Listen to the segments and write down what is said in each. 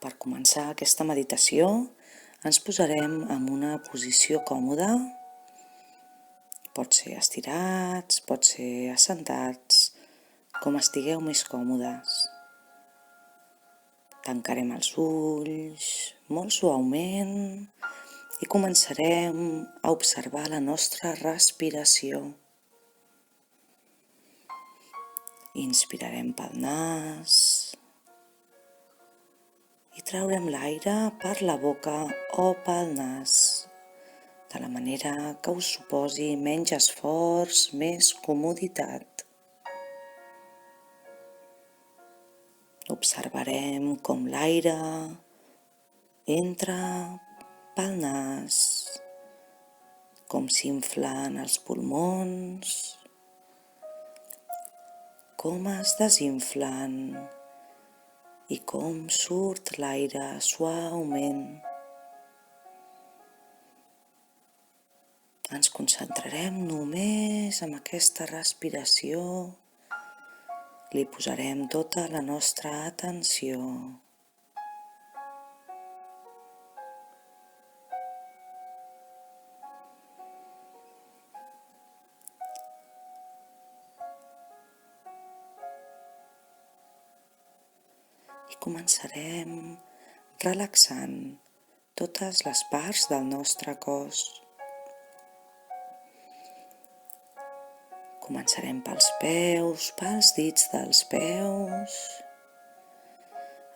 Per començar aquesta meditació ens posarem en una posició còmoda. Pot ser estirats, pot ser assentats, com estigueu més còmodes. Tancarem els ulls molt suaument i començarem a observar la nostra respiració. Inspirarem pel nas i traurem l'aire per la boca o pel nas, de la manera que us suposi menys esforç, més comoditat. Observarem com l'aire entra pel nas, com s'inflen els pulmons, com es desinflen i com surt l'aire suaument. Ens concentrarem només en aquesta respiració. Li posarem tota la nostra atenció. I començarem relaxant totes les parts del nostre cos. Començarem pels peus, pels dits dels peus.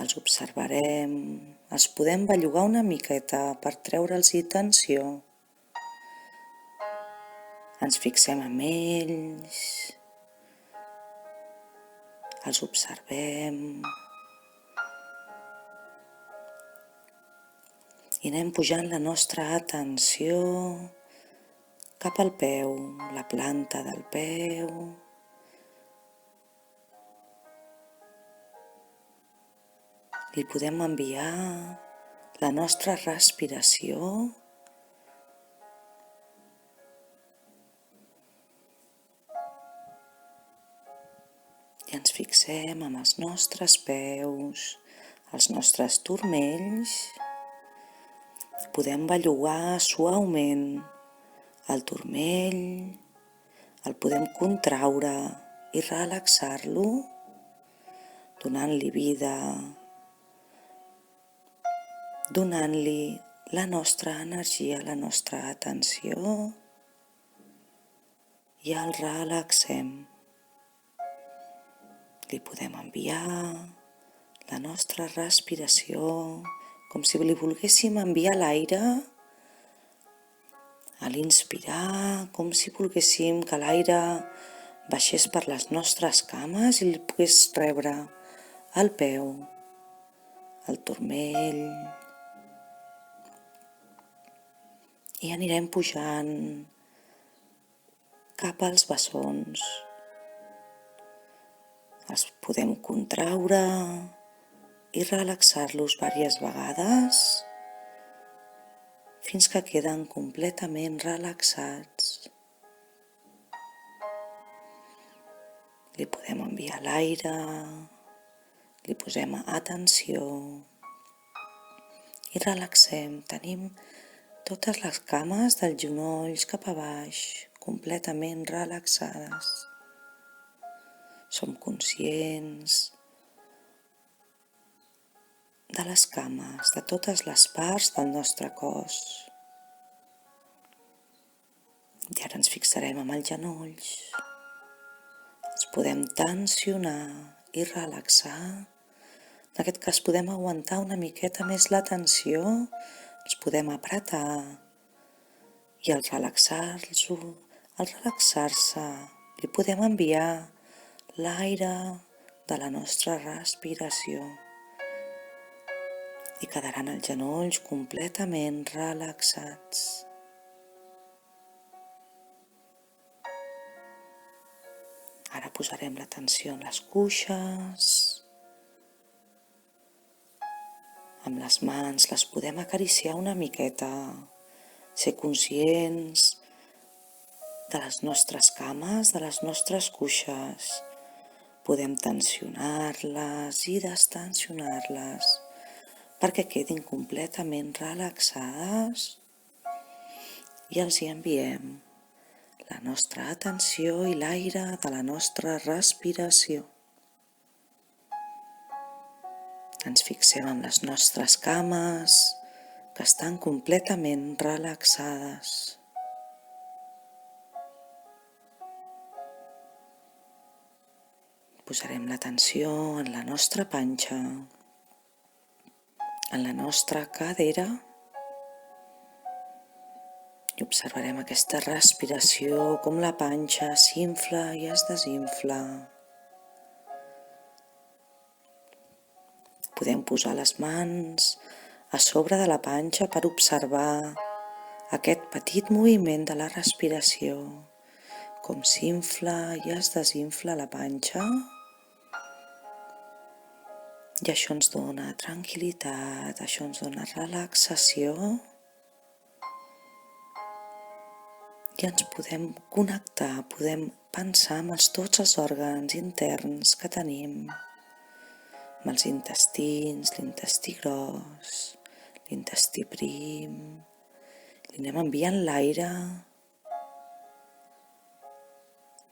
Els observarem, els podem bellugar una miqueta per treure'ls-hi tensió. Ens fixem en ells, els observem i anem pujant la nostra atenció cap al peu, la planta del peu. Li podem enviar la nostra respiració i ens fixem en els nostres peus, els nostres turmells. Podem bellugar suaument el turmell, el podem contraure i relaxar-lo, donant-li vida, donant-li la nostra energia, la nostra atenció i el relaxem. Li podem enviar la nostra respiració com si li volguéssim enviar l'aire a l'inspirar, com si volguéssim que l'aire baixés per les nostres cames i li pogués rebre el peu, el turmell. I anirem pujant cap als bessons. Els podem contraure i relaxar-los diverses vegades fins que queden completament relaxats. Li podem enviar l'aire, li posem atenció i relaxem. Tenim totes les cames dels genolls cap a baix, completament relaxades. Som conscients de les cames, de totes les parts del nostre cos. I ara ens fixarem en els genolls. Els podem tensionar i relaxar. En aquest cas podem aguantar una miqueta més la tensió, els podem apretar i al relaxar-se li podem enviar l'aire de la nostra respiració. I quedaran els genolls completament relaxats. Ara posarem l'atenció en les cuixes. Amb les mans les podem acariciar una miqueta, ser conscients de les nostres cames, de les nostres cuixes. Podem tensionar-les i destensionar-les. perquè quedin completament relaxades i els hi enviem la nostra atenció i l'aire de la nostra respiració. Ens fixem en les nostres cames, que estan completament relaxades. Posarem l'atenció en la nostra panxa, en la nostra cadera, i observarem aquesta respiració, com la panxa s'infla i es desinfla. Podem posar les mans a sobre de la panxa per observar aquest petit moviment de la respiració, com s'infla i es desinfla la panxa. I això ens dona tranquil·litat, això ens dona relaxació. I ens podem connectar, podem pensar en tots els òrgans interns que tenim, amb els intestins, l'intestí gros, l'intestí prim. Li anem enviant l'aire,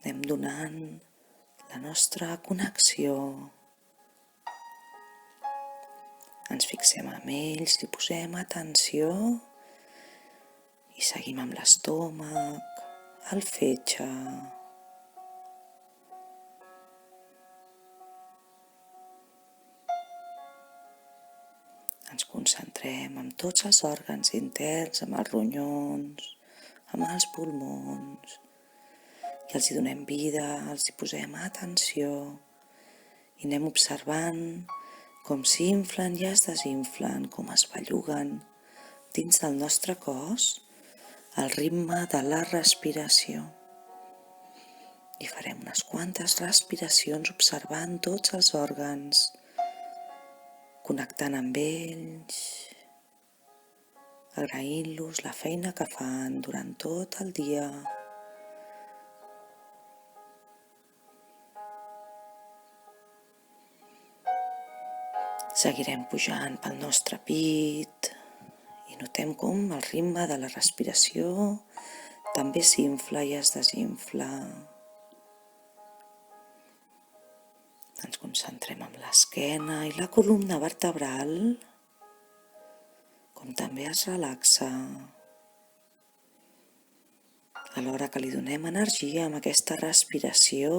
anem donant la nostra connexió. Ens fixem en ells, li posem atenció i seguim amb l'estómac, el fetge. Ens concentrem en tots els òrgans interns, amb els ronyons, amb els pulmons, i els hi donem vida, els hi posem atenció i anem observant com s'inflen i es desinflen, com es belluguen dins del nostre cos al ritme de la respiració. I farem unes quantes respiracions observant tots els òrgans, connectant amb ells, agraint-los la feina que fan durant tot el dia. Seguirem pujant pel nostre pit i notem com el ritme de la respiració també s'infla i es desinfla. Ens concentrem en l'esquena i la columna vertebral, com també es relaxa. Alhora que li donem energia amb aquesta respiració,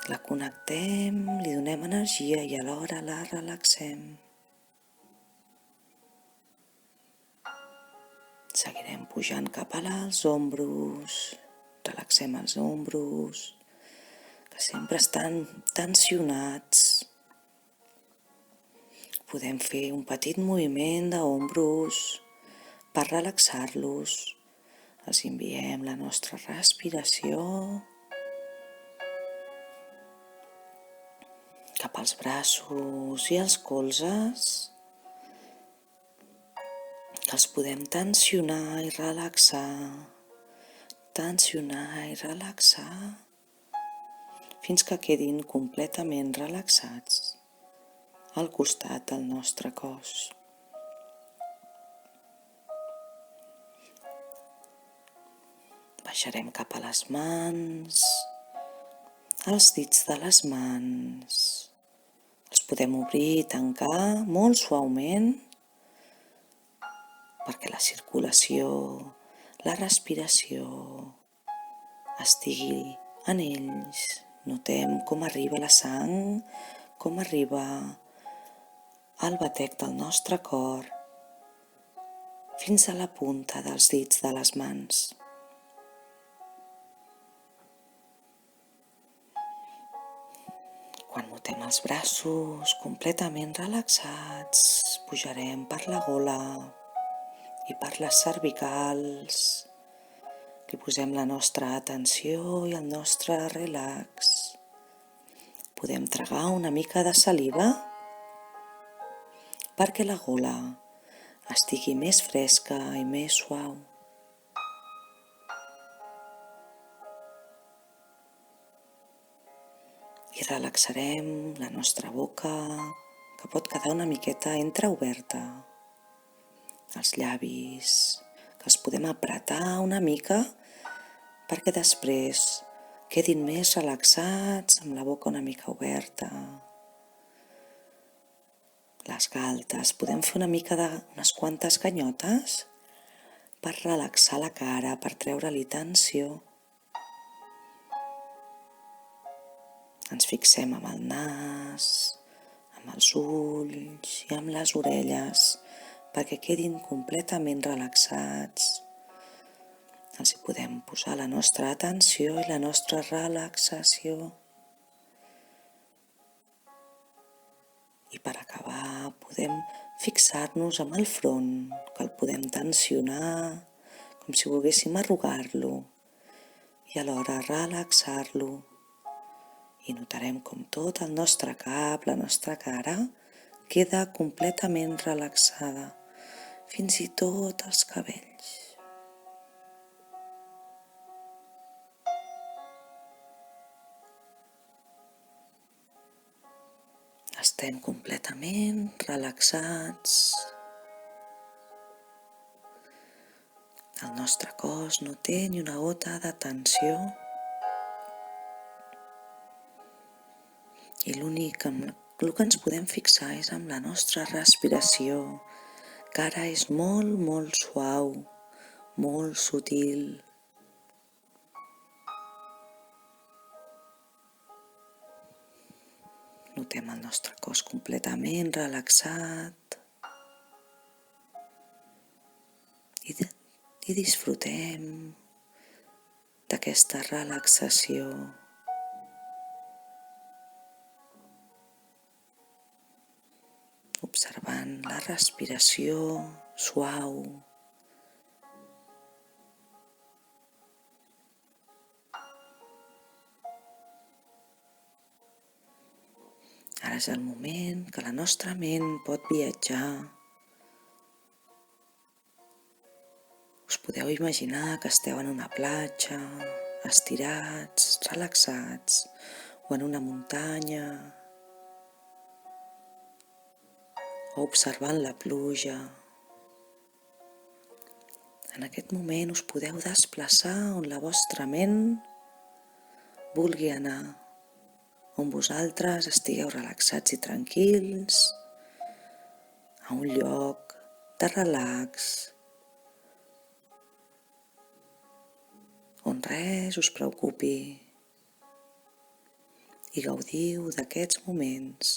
la connectem, li donem energia i alhora la relaxem. Seguirem pujant cap als ombros. Relaxem els ombros, que sempre estan tensionats. Podem fer un petit moviment d'ombros per relaxar-los. Els enviem la nostra respiració cap als braços i els colzes, que els podem tensionar i relaxar. Tensionar i relaxar fins que quedin completament relaxats al costat del nostre cos. Baixarem cap a les mans, els dits de les mans. Els podem obrir i tancar molt suaument perquè la circulació, la respiració estigui en ells. Notem com arriba la sang, com arriba el batec del nostre cor fins a la punta dels dits de les mans. Quan notem els braços completament relaxats, pujarem per la gola i per les cervicals. Li posem la nostra atenció i el nostre relax. Podem tragar una mica de saliva perquè la gola estigui més fresca i més suau. I relaxarem la nostra boca, que pot quedar una miqueta entreoberta, els llavis, que els podem apretar una mica perquè després quedin més relaxats amb la boca una mica oberta. Les galtes, podem fer una mica d'unes quantes ganyotes per relaxar la cara, per treure-li tensió. Ens fixem amb el nas, amb els ulls i amb les orelles perquè quedin completament relaxats. Els hi podem posar la nostra atenció i la nostra relaxació. I per acabar podem fixar-nos amb el front, que el podem tensionar com si volguéssim arrugar-lo i alhora relaxar-lo. I notarem com tot el nostre cap, la nostra cara, queda completament relaxada, fins i tot els cabells. Estem completament relaxats. El nostre cos no té ni una gota de tensió. I l'únic en el que ens podem fixar és amb la nostra respiració, que ara és molt, molt suau, molt sutil. Notem el nostre cos completament relaxat i disfrutem d'aquesta relaxació. Observant la respiració suau. Ara és el moment que la nostra ment pot viatjar. Us podeu imaginar que esteu en una platja, estirats, relaxats, o en una muntanya, o observant la pluja. En aquest moment us podeu desplaçar on la vostra ment vulgui anar, on vosaltres estigueu relaxats i tranquils, a un lloc de relax, on res us preocupi, i gaudiu d'aquests moments.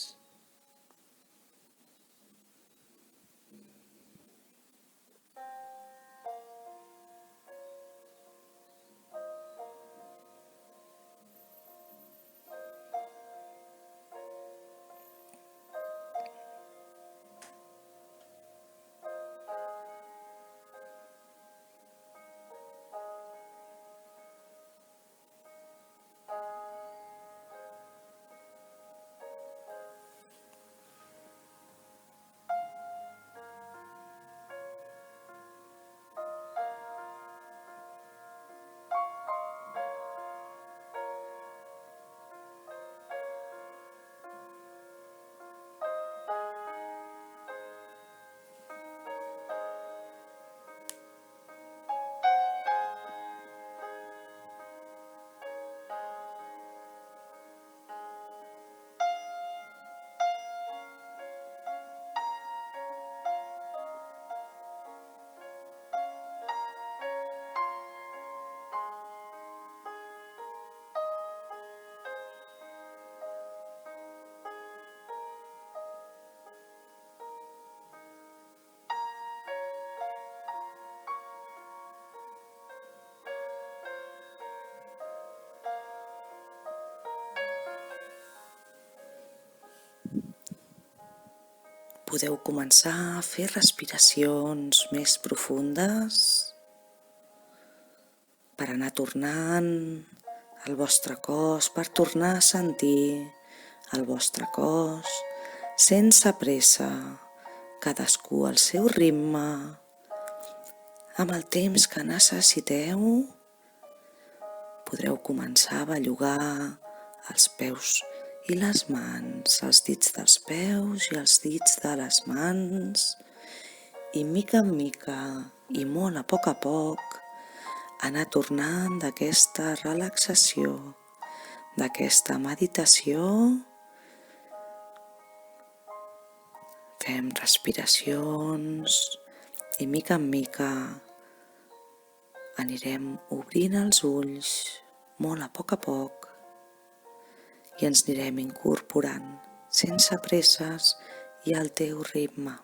Podeu començar a fer respiracions més profundes per anar tornant al vostre cos, per tornar a sentir el vostre cos sense pressa, cadascú al seu ritme, amb el temps que necessiteu. Podreu començar a bellugar els peus i les mans, els dits dels peus i els dits de les mans, i mica en mica i molt a poc, anar tornant d'aquesta relaxació, d'aquesta meditació. Fem respiracions i mica en mica anirem obrint els ulls molt a poc i ens anirem incorporant sense presses i al teu ritme.